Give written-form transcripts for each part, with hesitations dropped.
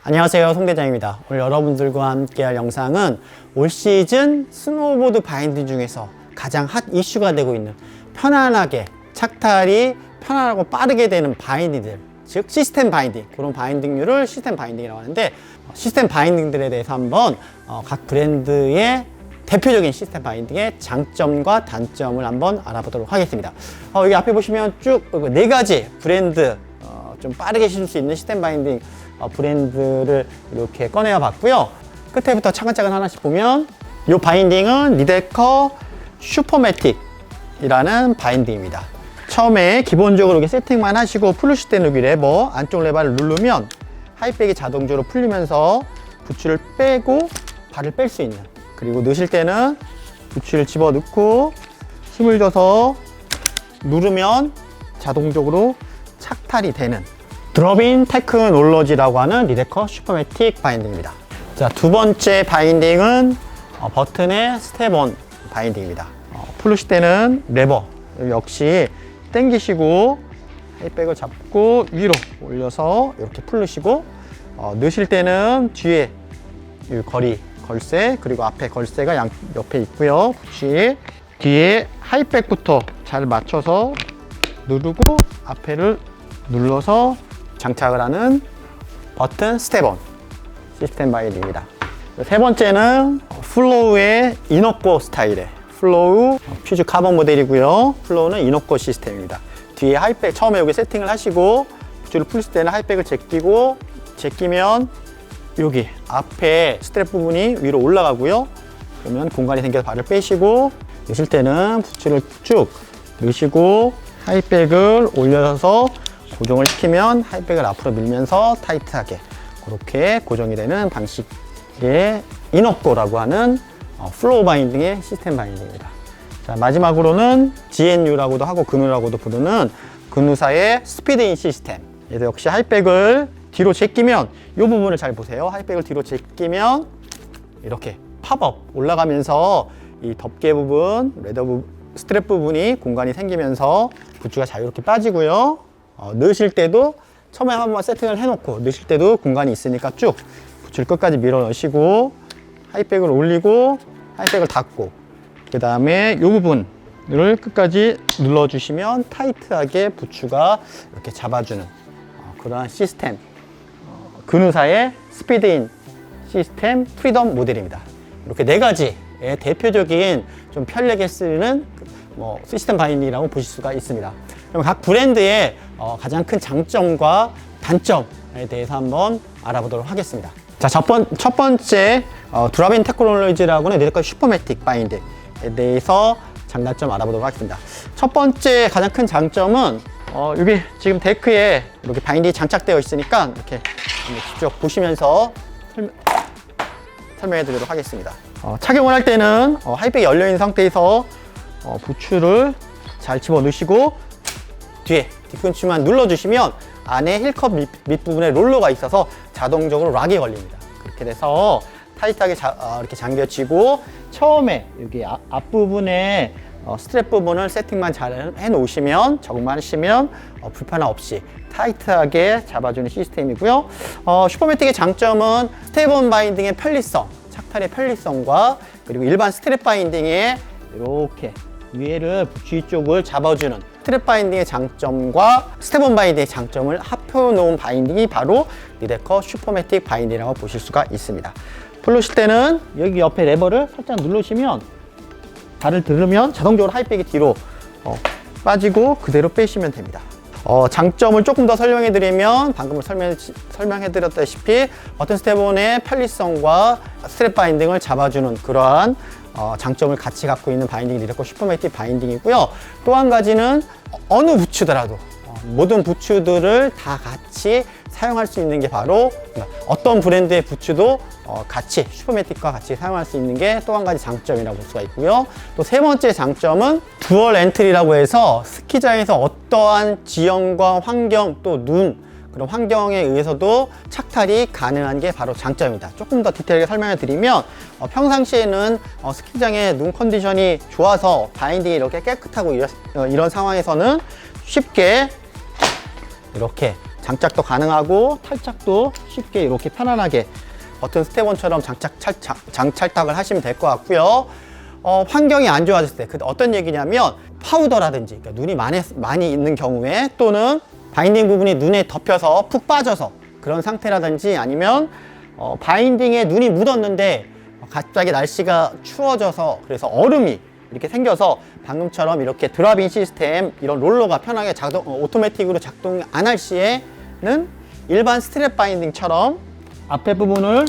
안녕하세요, 송대장입니다. 오늘 여러분들과 함께 할 영상은 올 시즌 스노우보드 바인딩 중에서 가장 핫 이슈가 되고 있는 편안하게 착탈이 편안하고 빠르게 되는 바인딩들, 즉 시스템 바인딩, 그런 바인딩류를 시스템 바인딩이라고 하는데, 시스템 바인딩들에 대해서 한번 각 브랜드의 대표적인 시스템 바인딩의 장점과 단점을 한번 알아보도록 하겠습니다. 여기 앞에 보시면 쭉 네 가지 브랜드, 좀 빠르게 실 수 있는 시스템 바인딩 브랜드를 이렇게 꺼내어 봤고요. 끝에부터 차근차근 하나씩 보면 이 바인딩은 리데커 슈퍼매틱이라는 바인딩입니다. 처음에 기본적으로 이렇게 세팅만 하시고 풀으실 때는 여기 레버 안쪽 레버를 누르면 하이백이 자동적으로 풀리면서 부츠를 빼고 발을 뺄 수 있는, 그리고 넣으실 때는 부츠를 집어 넣고 힘을 줘서 누르면 자동적으로 착탈이 되는 드롭인 테크놀로지라고 하는 리데커 슈퍼매틱 바인딩입니다. 자, 두 번째 바인딩은 버튼의 스텝온 바인딩입니다. 풀으실 때는 레버 역시 당기시고 하이백을 잡고 위로 올려서 이렇게 풀으시고, 넣으실 때는 뒤에 이 걸쇠, 그리고 앞에 걸쇠가 옆에 있고요. 부츠 뒤에 하이백부터 잘 맞춰서 누르고 앞에를 눌러서 장착을 하는 버튼 스텝온 시스템 바인딩입니다. 세 번째는 플로우의 이너코 스타일의 플로우 퓨즈 카본 모델이고요. 플로우는 이너코 시스템입니다. 뒤에 하이백, 처음에 여기 세팅을 하시고 부츠를 풀실 때는 하이백을 제끼면 여기 앞에 스트랩 부분이 위로 올라가고요. 그러면 공간이 생겨서 발을 빼시고, 넣으실 때는 부츠를 쭉 넣으시고 하이백을 올려서 고정을 시키면 하이백을 앞으로 밀면서 타이트하게 그렇게 고정이 되는 방식의 이너코라고 하는 플로우 바인딩의 시스템 바인딩입니다. 자, 마지막으로는 GNU라고도 하고 근우라고도 부르는 근우사의 스피드인 시스템. 얘도 역시 하이백을 뒤로 제끼면, 이 부분을 잘 보세요. 하이백을 뒤로 제끼면 이렇게 팝업 올라가면서 이 덮개 부분, 레더 스트랩 부분이 공간이 생기면서 부츠가 자유롭게 빠지고요. 넣으실 때도 처음에 한번 세팅을 해놓고 넣으실 때도 공간이 있으니까 쭉 부츠를 끝까지 밀어 넣으시고 하이백을 올리고 하이백을 닫고, 그 다음에 이 부분을 끝까지 눌러주시면 타이트하게 부츠가 이렇게 잡아주는 그러한 시스템, 근우사의 스피드인 시스템 프리덤 모델입니다. 이렇게 네 가지의 대표적인 좀 편리하게 쓰는 시스템 바인딩이라고 보실 수가 있습니다. 그럼 각 브랜드의 가장 큰 장점과 단점에 대해서 한번 알아보도록 하겠습니다. 자, 첫 번째 드롭인 테크놀로지라고 하는 리데커 슈퍼매틱 바인딩에 대해서 장단점 알아보도록 하겠습니다. 첫 번째 가장 큰 장점은 여기 지금 데크에 이렇게 바인딩이 장착되어 있으니까 이렇게 직접 보시면서 설명해 드리도록 하겠습니다. 착용을 할 때는 하이백이 열려 있는 상태에서 부츠를 잘 집어 넣으시고 뒤에 뒤꿈치만 눌러주시면 안에 힐컵 밑부분에 롤러가 있어서 자동적으로 락이 걸립니다. 그렇게 돼서 타이트하게 이렇게 잠겨지고, 처음에 여기 앞부분에 스트랩 부분을 세팅만 잘 해놓으시면, 적응만 하시면 불편함 없이 타이트하게 잡아주는 시스템이고요. 슈퍼매틱의 장점은 스텝온 바인딩의 편리성, 착탈의 편리성과 그리고 일반 스트랩 바인딩의 이렇게 위에를 부츠 쪽을 잡아주는 스트랩 바인딩의 장점과 스텝온 바인딩의 장점을 합쳐 놓은 바인딩이 바로 리데커 슈퍼매틱 바인딩이라고 보실 수가 있습니다. 풀으실 때는 여기 옆에 레버를 살짝 누르시면 발을 들으면 자동적으로 하이백이 뒤로 빠지고 그대로 빼시면 됩니다. 장점을 조금 더 설명해 드리면, 방금 설명해 드렸다시피 버튼 스텝온의 편리성과 스트랩 바인딩을 잡아주는 그러한 장점을 같이 갖고 있는 바인딩이 리데커 슈퍼매틱 바인딩이고요. 또 한 가지는 어느 부츠더라도 모든 부츠들을 다 같이 사용할 수 있는 게 바로, 어떤 브랜드의 부츠도 같이 슈퍼매틱과 같이 사용할 수 있는 게 또 한 가지 장점이라고 볼 수가 있고요. 또 세 번째 장점은 듀얼 엔트리라고 해서 스키장에서 어떠한 지형과 환경, 또 그런 환경에 의해서도 착탈이 가능한 게 바로 장점입니다. 조금 더 디테일하게 설명해 드리면, 평상시에는 스키장의 눈 컨디션이 좋아서 바인딩이 이렇게 깨끗하고 이런 상황에서는 쉽게 이렇게 장착도 가능하고 탈착도 쉽게 이렇게 편안하게 버튼 스텝1처럼 장착을 하시면 될 것 같고요. 환경이 안 좋아졌을 때, 어떤 얘기냐면 파우더라든지, 그러니까 눈이 많이 있는 경우에, 또는 바인딩 부분이 눈에 덮여서 푹 빠져서 그런 상태라든지, 아니면 바인딩에 눈이 묻었는데 갑자기 날씨가 추워져서 그래서 얼음이 이렇게 생겨서 방금처럼 이렇게 드랍인 시스템, 이런 롤러가 편하게 오토매틱으로 작동 안 할 시에는 일반 스트랩 바인딩처럼 앞에 부분을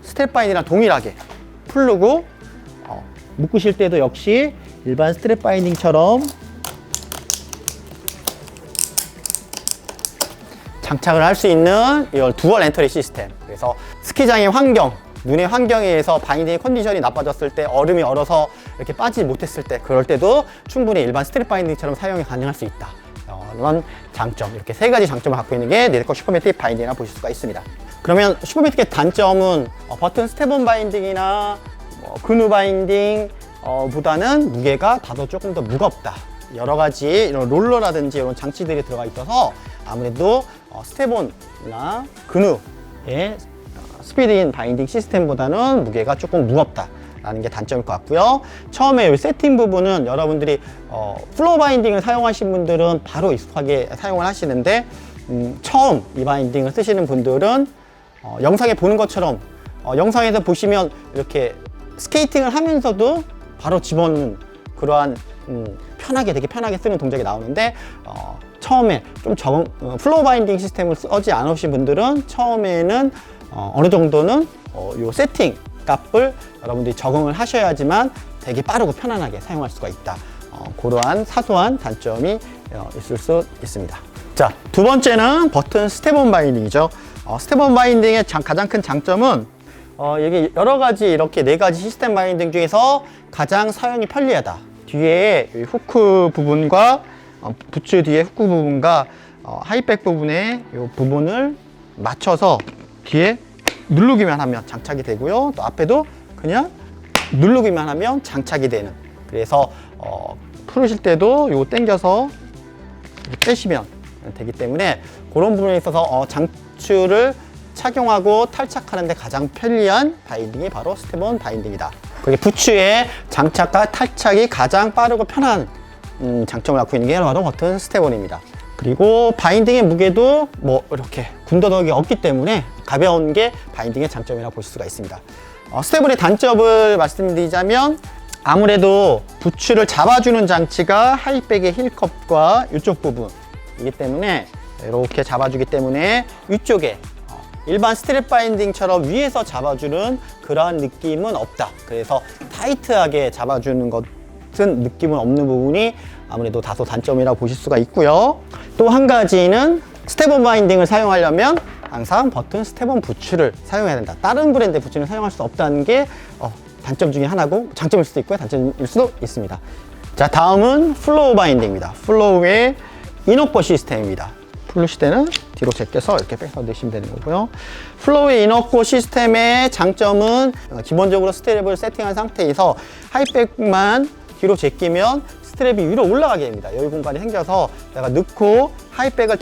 스트랩 바인딩이랑 동일하게 풀르고, 묶으실 때도 역시 일반 스트랩 바인딩처럼 장착을 할 수 있는 이런 듀얼 엔터리 시스템. 그래서 스키장의 환경, 눈의 환경에 의해서 바인딩 컨디션이 나빠졌을 때, 얼음이 얼어서 이렇게 빠지지 못했을 때, 그럴 때도 충분히 일반 스트랩 바인딩처럼 사용이 가능할 수 있다. 이런 장점, 이렇게 세 가지 장점을 갖고 있는 게 네드컷 슈퍼매틱 바인딩이라 보실 수가 있습니다. 그러면 슈퍼매틱의 단점은 버튼 스텝온 바인딩이나 그누 바인딩 보다는 무게가 다소 조금 더 무겁다. 여러 가지 이런 롤러라든지 이런 장치들이 들어가 있어서 아무래도 스텝온이나 그누의 스피드인 바인딩 시스템보다는 무게가 조금 무겁다라는 게 단점일 것 같고요. 처음에 이 세팅 부분은 여러분들이 플로어 바인딩을 사용하신 분들은 바로 익숙하게 사용을 하시는데, 처음 이 바인딩을 쓰시는 분들은 영상에 보는 것처럼 영상에서 보시면 이렇게 스케이팅을 하면서도 바로 집어넣는 그러한 되게 편하게 쓰는 동작이 나오는데, 처음에 좀 플로어 바인딩 시스템을 쓰지 않으신 분들은 처음에는 어느 정도는 요 세팅 값을 여러분들이 적응을 하셔야지만 되게 빠르고 편안하게 사용할 수가 있다. 그러한 사소한 단점이 있을 수 있습니다. 자, 두 번째는 버튼 스텝온 바인딩이죠. 스텝온 바인딩의 가장 큰 장점은 이게 여러 가지 이렇게 네 가지 시스템 바인딩 중에서 가장 사용이 편리하다. 뒤에 후크 부분과 부츠 뒤에 후크 부분과 하이백 부분의 이 부분을 맞춰서 뒤에 누르기만 하면 장착이 되고요. 또 앞에도 그냥 누르기만 하면 장착이 되는. 그래서 풀으실 때도 이거 당겨서 빼시면 되기 때문에 그런 부분에 있어서 장추를 착용하고 탈착하는 데 가장 편리한 바인딩이 바로 스텝온 바인딩이다. 그게 부츠의 장착과 탈착이 가장 빠르고 편한 장점을 갖고 있는 게 바로 버튼 스텝온입니다. 그리고 바인딩의 무게도 이렇게 군더더기 없기 때문에 가벼운 게 바인딩의 장점이라고 보실 수가 있습니다. 스텝온의 단점을 말씀드리자면, 아무래도 부츠를 잡아주는 장치가 하이백의 힐컵과 이쪽 부분이기 때문에, 이렇게 잡아주기 때문에 위쪽에 일반 스트랩 바인딩처럼 위에서 잡아주는 그러한 느낌은 없다. 그래서 타이트하게 잡아주는 같은 느낌은 없는 부분이 아무래도 다소 단점이라고 보실 수가 있고요. 또 한 가지는 스텝온 바인딩을 사용하려면 항상 버튼 스텝온 부츠를 사용해야 된다. 다른 브랜드의 부츠는 사용할 수 없다는 게 단점 중에 하나고, 장점일 수도 있고요, 단점일 수도 있습니다. 자, 다음은 플로우 바인딩입니다. 플로우의 이너코 시스템입니다. 풀르실 때는 뒤로 제껴서 이렇게 빼서 넣으시면 되는 거고요. 플로우의 이너코 시스템의 장점은 기본적으로 스트랩을 세팅한 상태에서 하이백만 뒤로 제끼면 스트랩이 위로 올라가게 됩니다. 여유 공간이 생겨서 내가 넣고 하이백을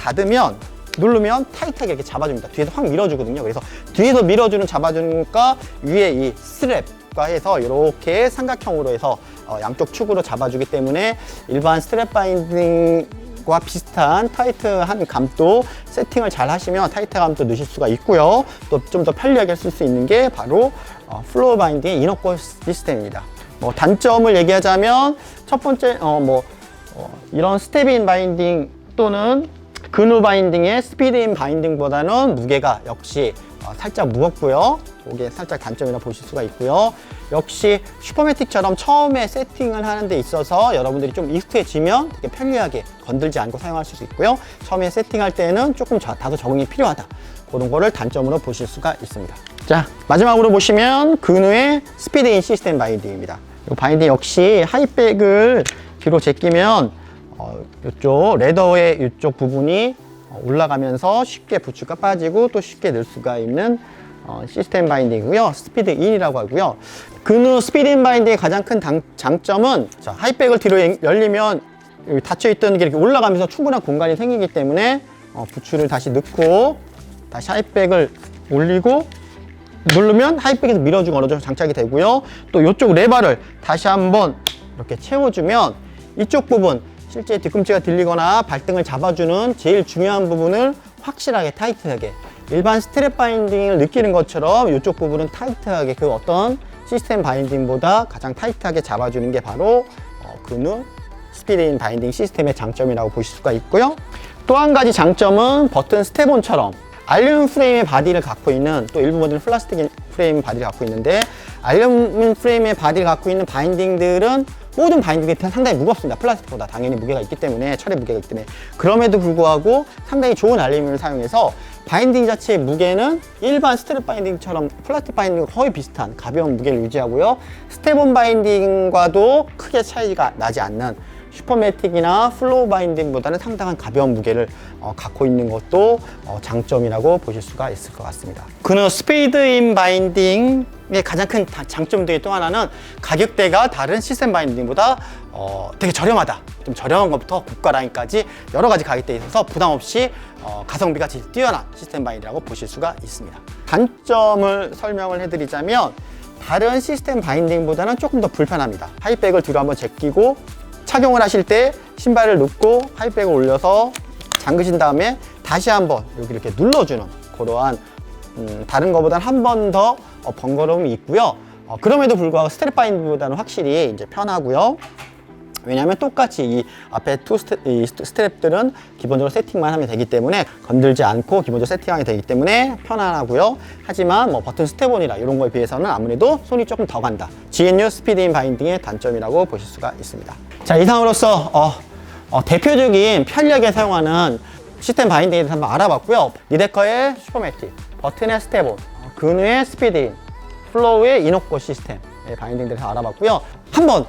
누르면 타이트하게 이렇게 잡아줍니다. 뒤에서 확 밀어주거든요. 그래서 뒤에서 밀어주는 잡아주니까 위에 이 스트랩과 해서 이렇게 삼각형으로 해서 양쪽 축으로 잡아주기 때문에 일반 스트랩 바인딩과 비슷한 타이트한 감도 세팅을 잘 하시면 타이트 감도 넣으실 수가 있고요. 또 좀 더 편리하게 쓸 수 있는 게 바로 플로어 바인딩의 이너코 시스템입니다. 단점을 얘기하자면 첫 번째 이런 스텝인 바인딩 또는 그누 바인딩의 스피드인 바인딩보다는 무게가 역시 살짝 무겁고요. 이게 살짝 단점이라고 보실 수가 있고요. 역시 슈퍼매틱처럼 처음에 세팅을 하는 데 있어서 여러분들이 좀 익숙해지면 되게 편리하게 건들지 않고 사용할 수 있고요. 처음에 세팅할 때는 조금 다소 적응이 필요하다. 그런 거를 단점으로 보실 수가 있습니다. 자, 마지막으로 보시면 그누의 스피드인 시스템 바인딩입니다. 이 바인딩 역시 하이백을 뒤로 제끼면 이쪽 레더의 이쪽 부분이 올라가면서 쉽게 부츠가 빠지고 또 쉽게 넣을 수가 있는 시스템 바인딩이고요. 스피드 인이라고 하고요. 그누 스피드 인 바인딩의 가장 큰 장점은, 하이백을 뒤로 열리면 닫혀있던 게 이렇게 올라가면서 충분한 공간이 생기기 때문에 부츠를 다시 넣고 다시 하이백을 올리고 누르면 하이백에서 밀어주고 어느 정도 장착이 되고요. 또 이쪽 레버를 다시 한번 이렇게 채워주면 이쪽 부분, 실제 뒤꿈치가 들리거나 발등을 잡아주는 제일 중요한 부분을 확실하게 타이트하게, 일반 스트랩 바인딩을 느끼는 것처럼 이쪽 부분은 타이트하게, 그 어떤 시스템 바인딩보다 가장 타이트하게 잡아주는 게 바로 그누 스피드인 바인딩 시스템의 장점이라고 보실 수가 있고요. 또 한 가지 장점은 버튼 스텝온처럼 알루미늄 프레임의 바디를 갖고 있는, 또 일부 모델은 플라스틱 프레임 바디를 갖고 있는데, 알루미늄 프레임의 바디를 갖고 있는 바인딩들은 모든 바인딩들이 상당히 무겁습니다. 플라스틱보다 당연히 무게가 있기 때문에, 철의 무게가 있기 때문에. 그럼에도 불구하고 상당히 좋은 알루미늄을 사용해서 바인딩 자체의 무게는 일반 스트랩 바인딩처럼 플라스틱 바인딩과 거의 비슷한 가벼운 무게를 유지하고요. 스텝온 바인딩과도 크게 차이가 나지 않는 슈퍼매틱이나 플로우 바인딩보다는 상당한 가벼운 무게를 갖고 있는 것도 장점이라고 보실 수가 있을 것 같습니다. 그는 스피드인 바인딩의 가장 큰 장점 중에 또 하나는 가격대가 다른 시스템 바인딩보다 되게 저렴하다. 좀 저렴한 것부터 고가 라인까지 여러 가지 가격대에 있어서 부담 없이 가성비가 제일 뛰어난 시스템 바인딩이라고 보실 수가 있습니다. 단점을 설명을 해드리자면 다른 시스템 바인딩보다는 조금 더 불편합니다. 하이백을 뒤로 한번 제끼고 착용을 하실 때 신발을 넣고 하이백을 올려서 잠그신 다음에 다시 한번 여기 이렇게 눌러주는 그러한 다른 것보다는 한 번 더 번거로움이 있고요. 그럼에도 불구하고 스트랩 바인딩보다는 확실히 이제 편하고요. 왜냐하면 똑같이 이 앞에 이 스트랩들은 기본적으로 세팅만 하면 되기 때문에 건들지 않고 기본적으로 세팅하게 되기 때문에 편안하고요. 하지만 뭐 버튼 스텝온이나 이런 거에 비해서는 아무래도 손이 조금 더 간다. GNU 스피드인 바인딩의 단점이라고 보실 수가 있습니다. 자, 이상으로서 대표적인 편리하게 사용하는 시스템 바인딩에 대해서 한번 알아봤고요. 리데커의 슈퍼매틱, 버튼의 스텝온, 그누의 스피드인, 플로우의 이노코 시스템 바인딩들에서 알아봤고요. 한번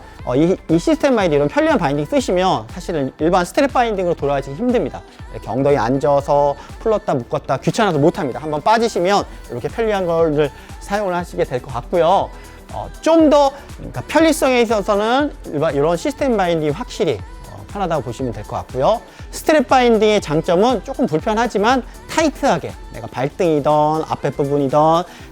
이 시스템 바인딩, 이런 편리한 바인딩 쓰시면 사실은 일반 스트랩 바인딩으로 돌아가기 힘듭니다. 이렇게 엉덩이 앉아서 풀렀다 묶었다 귀찮아서 못합니다. 한번 빠지시면 이렇게 편리한 거를 사용을 하시게 될 것 같고요. 좀 더 그러니까 편리성에 있어서는 이런 시스템 바인딩이 확실히 편하다고 보시면 될 것 같고요. 스트랩 바인딩의 장점은 조금 불편하지만 타이트하게, 내가 발등이든 앞에 부분이든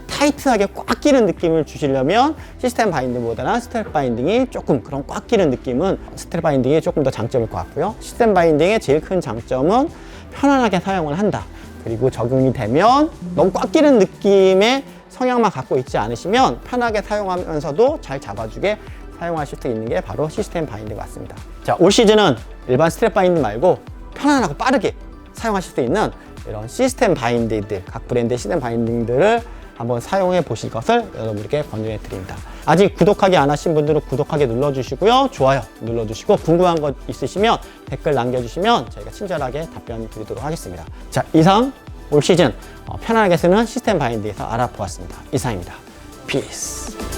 타이트하게 꽉 끼는 느낌을 주시려면 시스템 바인딩보다는 스트랩 바인딩이 조금 그런 꽉 끼는 느낌은 스트랩 바인딩이 조금 더 장점일 것 같고요. 시스템 바인딩의 제일 큰 장점은 편안하게 사용을 한다. 그리고 적용이 되면 너무 꽉 끼는 느낌의 성향만 갖고 있지 않으시면 편하게 사용하면서도 잘 잡아주게 사용하실 수 있는 게 바로 시스템 바인딩 같습니다. 자, 올 시즌은 일반 스트랩 바인딩 말고 편안하고 빠르게 사용하실 수 있는 이런 시스템 바인딩들, 각 브랜드의 시스템 바인딩들을 한번 사용해 보실 것을 여러분께 권유해 드립니다. 아직 구독하기 안 하신 분들은 구독하기 눌러주시고요. 좋아요 눌러주시고 궁금한 것 있으시면 댓글 남겨주시면 저희가 친절하게 답변 드리도록 하겠습니다. 자, 이상 올 시즌 편안하게 쓰는 시스템 바인딩에서 알아보았습니다. 이상입니다. 피스.